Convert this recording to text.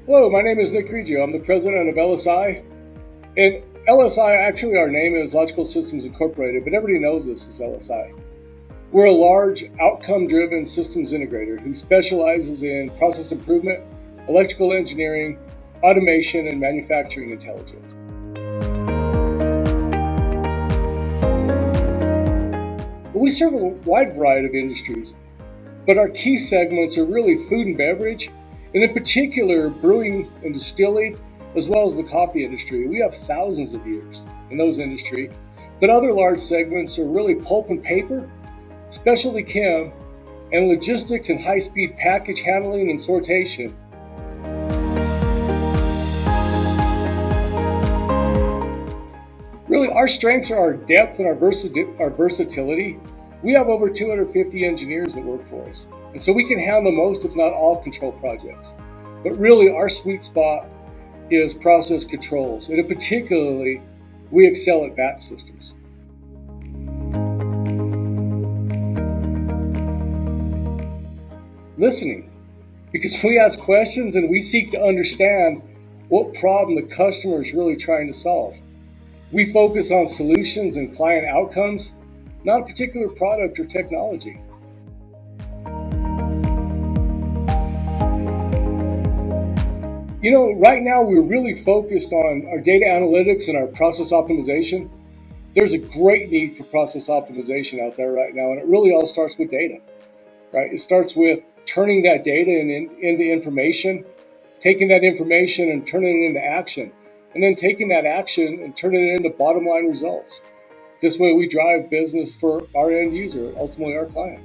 Hello, my name is Nick Grigio. I'm the president of LSI. And LSI, actually, our name is Logical Systems Incorporated, but everybody knows us as LSI. We're a large, outcome-driven systems integrator who specializes in process improvement, electrical engineering, automation, and manufacturing intelligence. We serve a wide variety of industries, but our key segments are really food and beverage, and in particular, brewing and distilling, as well as the coffee industry. We have thousands of years in those industries, but other large segments are really pulp and paper, specialty chem, and logistics and high-speed package handling and sortation. Really, our strengths are our depth and our versatility. We have over 250 engineers that work for us, and so we can handle most, if not all, control projects. But really, our sweet spot is process controls, and in particularly, we excel at batch systems. Listening, because we ask questions and we seek to understand what problem the customer is really trying to solve. We focus on solutions and client outcomes, not a particular product or technology. Right now we're really focused on our data analytics and our process optimization. There's a great need for process optimization out there right now, and it really all starts with data, right? It starts with turning that data into information, taking that information and turning it into action, and then taking that action and turning it into bottom line results. This way we drive business for our end user, ultimately our client.